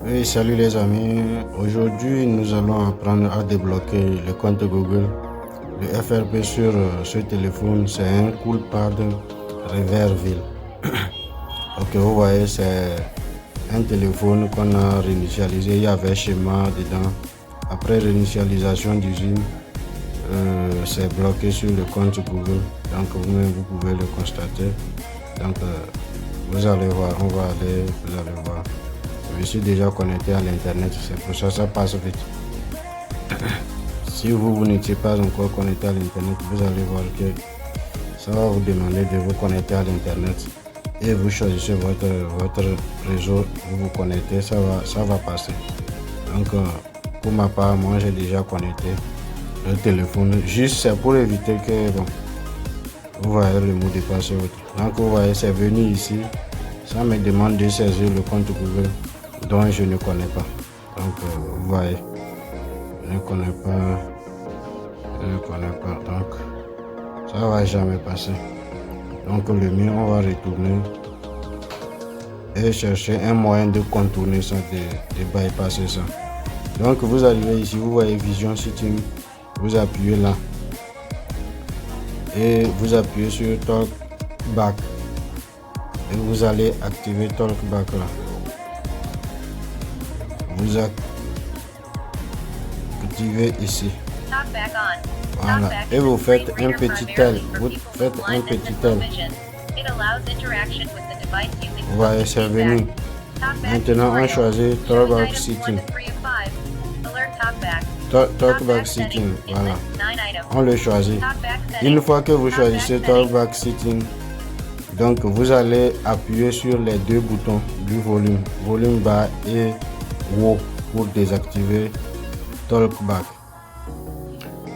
Oui, salut les amis. Aujourd'hui, nous allons apprendre à débloquer le compte Google. Le FRP sur ce téléphone, c'est un Coolpad Reverville. Ok, vous voyez, c'est un téléphone qu'on a réinitialisé. Il y avait schéma dedans. Après réinitialisation d'usine, c'est bloqué sur le compte Google. Donc, vous-même, vous pouvez le constater. Donc, vous allez voir, on va aller, vous allez voir. Je suis déjà connecté à l'internet, c'est pour ça que ça passe vite. Si vous n'étiez pas encore connecté à l'internet, vous allez voir que ça va vous demander de vous connecter à l'internet et vous choisissez votre réseau, vous vous connectez, ça va passer. Donc pour ma part, moi j'ai déjà connecté le téléphone, juste c'est pour éviter que vous voyez le mot de passe et autres. Donc vous voyez, c'est venu ici, ça me demande de saisir le compte Google dont je ne connais pas. Donc vous voyez, je ne connais pas, donc ça va jamais passer. Donc le mieux, on va retourner et chercher un moyen de contourner ça, de bypasser ça. Donc vous arrivez ici, vous voyez Vision Setting, vous appuyez là et vous appuyez sur Talkback et vous allez activer Talkback là. Vous activez ici. Voilà. Et vous faites un petit tel. Vous faites un petit tel. Vous voyez, c'est venu. Maintenant, on choisit Talkback Setting. Talkback Setting. Voilà. On le choisit. Une fois que vous choisissez Talkback Setting, donc vous allez appuyer sur les deux boutons du volume, volume bas et haut pour désactiver Talkback.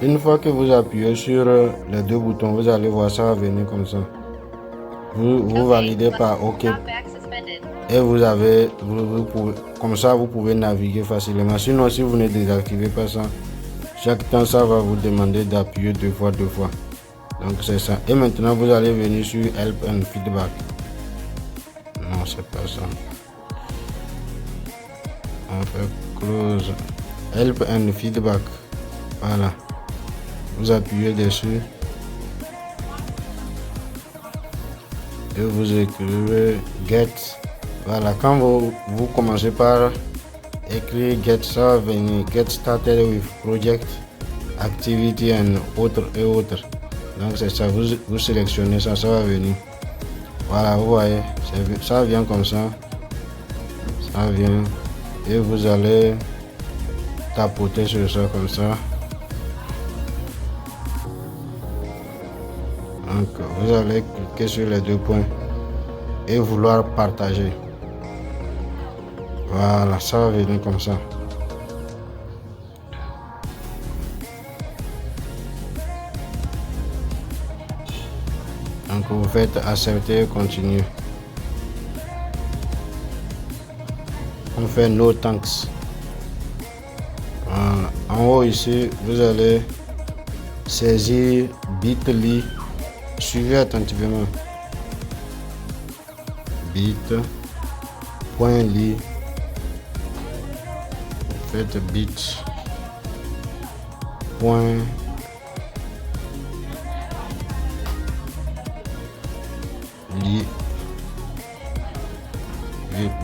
Une fois que vous appuyez sur les deux boutons, vous allez voir ça va venir comme ça. Vous validez par OK et vous avez, comme ça vous pouvez naviguer facilement. Sinon, si vous ne désactivez pas ça, chaque temps ça va vous demander d'appuyer deux fois. Donc c'est ça. Et maintenant vous allez venir sur Help and Feedback. Non, c'est pas ça. On fait close. Help and Feedback. Voilà. Vous appuyez dessus. Et vous écrivez Get. Voilà. Quand vous commencez par écrire Get, ça va venir Get Started with Project, Activity and autres. Donc c'est ça. Vous sélectionnez ça, ça va venir. Voilà, vous voyez. Ça vient comme ça. Ça vient. Et vous allez tapoter sur ça comme ça. Donc vous allez cliquer sur les deux points et vouloir partager. Voilà, ça va venir comme ça. Donc vous faites accepter et continuer. On fait no thanks. Voilà. En haut ici, vous allez saisir bit.ly. Suivez attentivement. Bit.ly. Faites bit.ly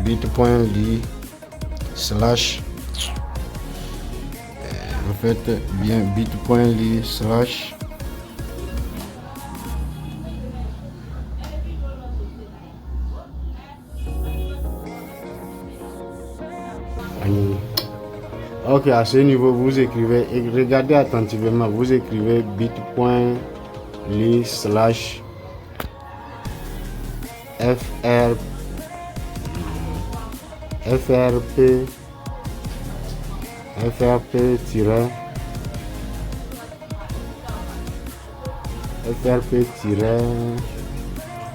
bit.ly slash, vous faites bien bit.ly slash ok, à ce niveau vous écrivez et regardez attentivement, vous écrivez bit.ly slash FRP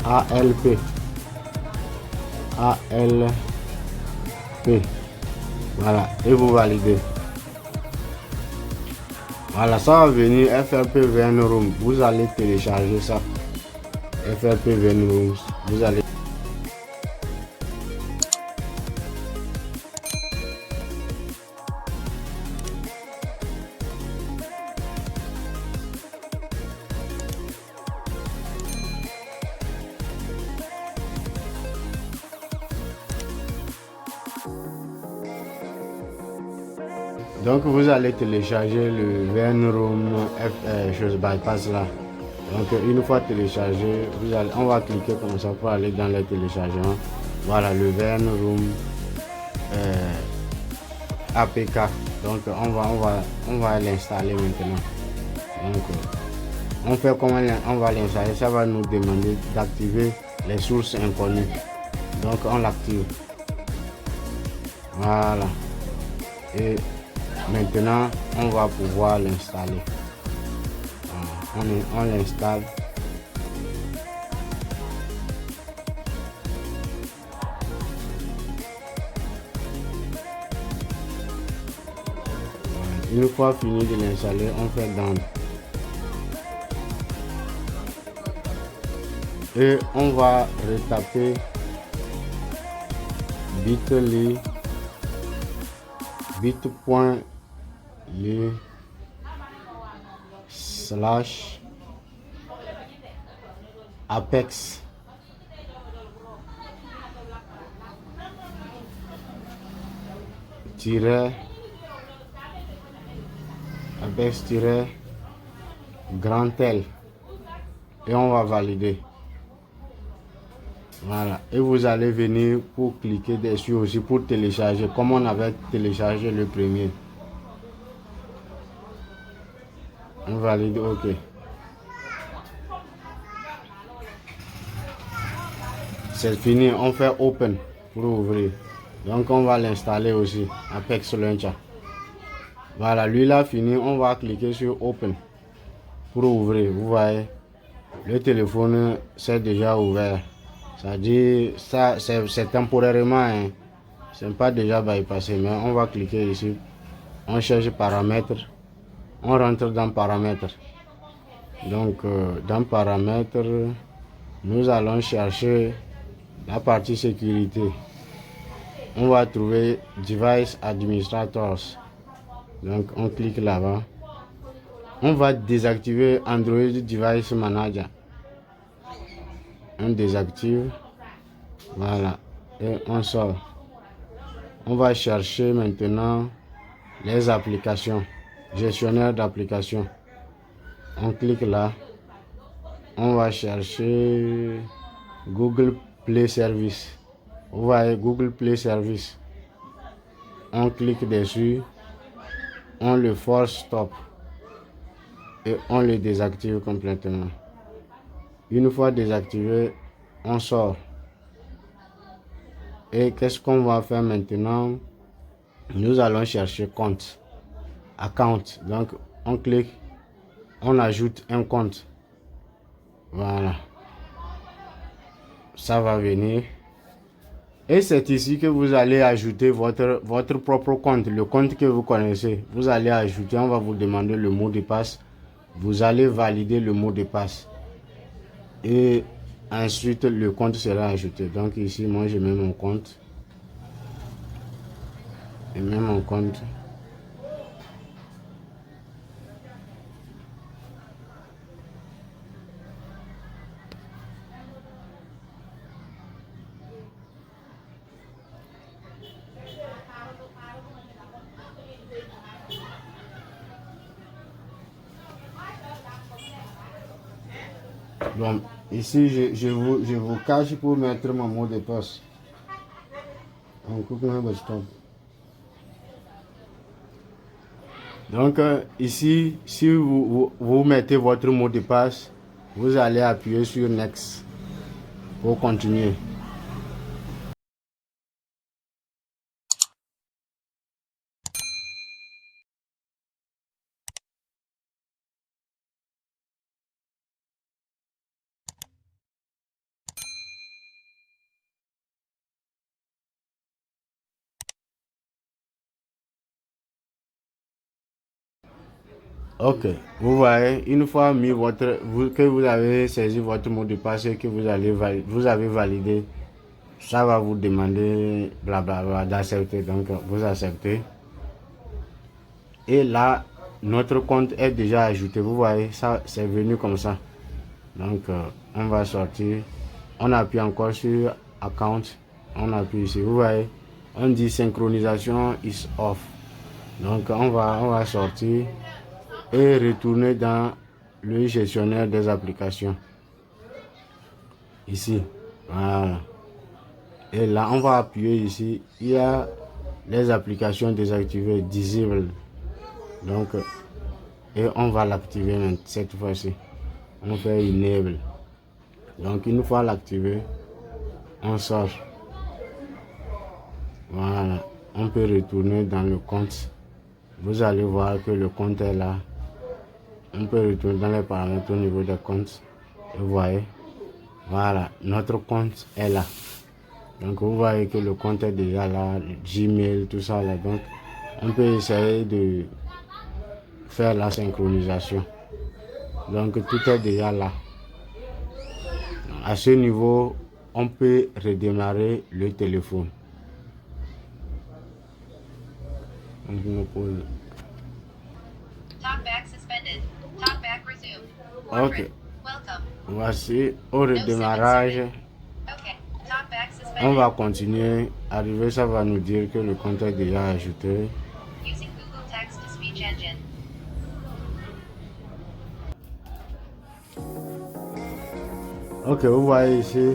ALP. Voilà, et vous validez. Voilà, ça va venir FRP VN Room. Vous allez télécharger ça. FRP VN Room. Vous allez Donc vous allez télécharger le VNRoom chose bypass là. Donc une fois téléchargé, on va cliquer comme ça pour aller dans les téléchargements. Voilà le VNRoom APK. Donc on va l'installer maintenant. Donc on fait comment on va l'installer. Ça va nous demander d'activer les sources inconnues. Donc on l'active. Voilà. Et maintenant on va pouvoir l'installer. On l'installe. Une fois fini de l'installer, on fait down. Et on va retaper bit.ly /apex grand L et on va valider. Voilà, et vous allez venir pour cliquer dessus aussi pour télécharger comme on avait téléchargé le premier. On valide, ok. C'est fini, on fait open pour ouvrir. Donc on va l'installer aussi, Apex Launcher. Voilà, lui là fini, on va cliquer sur open pour ouvrir. Vous voyez, le téléphone c'est déjà ouvert. Ça dit, ça c'est temporairement, hein. C'est pas déjà bypassé, mais on va cliquer ici. On cherche paramètres. On rentre dans paramètres. Donc dans paramètres, nous allons chercher la partie sécurité. On va trouver Device Administrators. Donc on clique là-bas. On va désactiver Android Device Manager. On désactive. Voilà. Et on sort. On va chercher maintenant les applications. Gestionnaire d'applications. On clique là. On va chercher Google Play Service. Vous voyez Google Play Service. On clique dessus. On le force stop. Et on le désactive complètement. Une fois désactivé, on sort. Et qu'est-ce qu'on va faire maintenant? Nous allons chercher compte. Account. Donc on clique. On ajoute un compte. Voilà. Ça va venir. Et c'est ici que vous allez ajouter votre propre compte. Le compte que vous connaissez. Vous allez ajouter. On va vous demander le mot de passe. Vous allez valider le mot de passe. Et ensuite, le compte sera ajouté. Donc ici, moi, je mets mon compte. Je mets mon compte. Bon, ici, je vous cache pour mettre mon mot de passe. On coupe un bâton. Donc, ici, si vous mettez votre mot de passe, vous allez appuyer sur Next pour continuer. Ok, vous voyez, une fois mis que vous avez saisi votre mot de passe et que vous avez validé, ça va vous demander blablabla d'accepter. Donc vous acceptez. Et là, notre compte est déjà ajouté. Vous voyez, ça c'est venu comme ça. Donc on va sortir. On appuie encore sur account. On appuie ici. Vous voyez, on dit synchronisation is off. Donc on va sortir et retourner dans le gestionnaire des applications. Ici, voilà. Et là, on va appuyer ici. Il y a les applications désactivées, disable. Donc, et on va l'activer cette fois-ci. On fait enable. Donc, une fois l'activer, on sort. Voilà. On peut retourner dans le compte. Vous allez voir que le compte est là. On peut retourner dans les paramètres au niveau des comptes. Vous voyez. Voilà. Notre compte est là. Donc, vous voyez que le compte est déjà là. Gmail, tout ça là. Donc, on peut essayer de faire la synchronisation. Donc, tout est déjà là. À ce niveau, on peut redémarrer le téléphone. Donc, je me pose. Ok. Voici au redémarrage. On va continuer. Arrivé, ça va nous dire que le compte est déjà ajouté. Ok, vous voyez ici,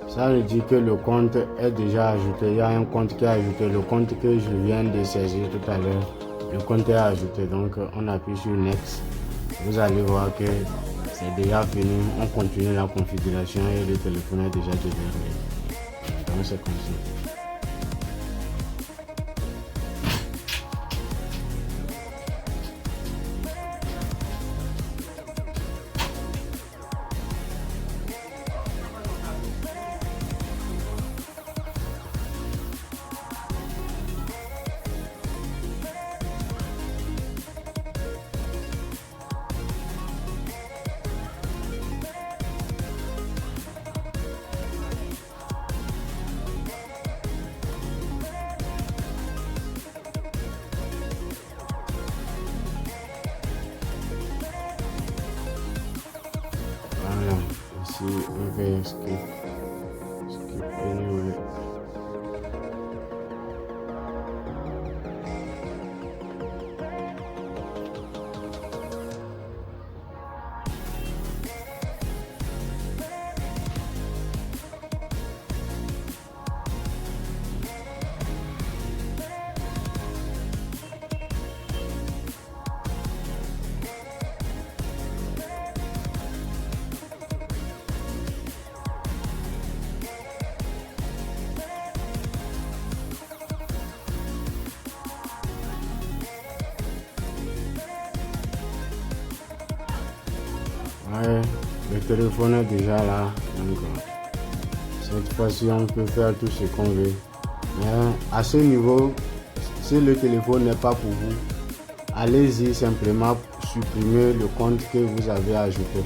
ça nous dit que le compte est déjà ajouté. Il y a un compte qui est ajouté. Le compte que je viens de saisir tout à l'heure, le compte est ajouté. Donc, on appuie sur Next. Vous allez voir que c'est déjà fini. On continue la configuration et le téléphone est déjà déverrouillé. Donc, c'est comme ça. Voilà, ici on fait skip anyway. Ouais, le téléphone est déjà là. Donc, cette fois-ci, on peut faire tout ce qu'on veut. Mais à ce niveau, si le téléphone n'est pas pour vous, allez-y simplement supprimer le compte que vous avez ajouté.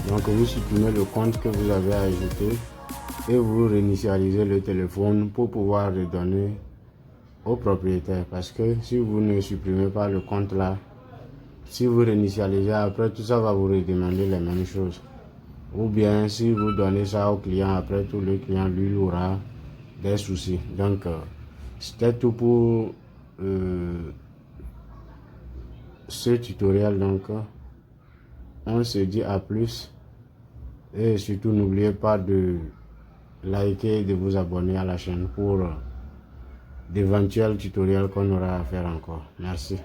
Donc, vous supprimez le compte que vous avez ajouté et vous réinitialisez le téléphone pour pouvoir redonner au propriétaire. Parce que si vous ne supprimez pas le compte là, si vous réinitialisez, après tout ça va vous redemander les mêmes choses. Ou bien si vous donnez ça au client, après tout le client lui aura des soucis. Donc c'était tout pour ce tutoriel. Donc on se dit à plus. Et surtout n'oubliez pas de liker et de vous abonner à la chaîne pour d'éventuels tutoriels qu'on aura à faire encore. Merci.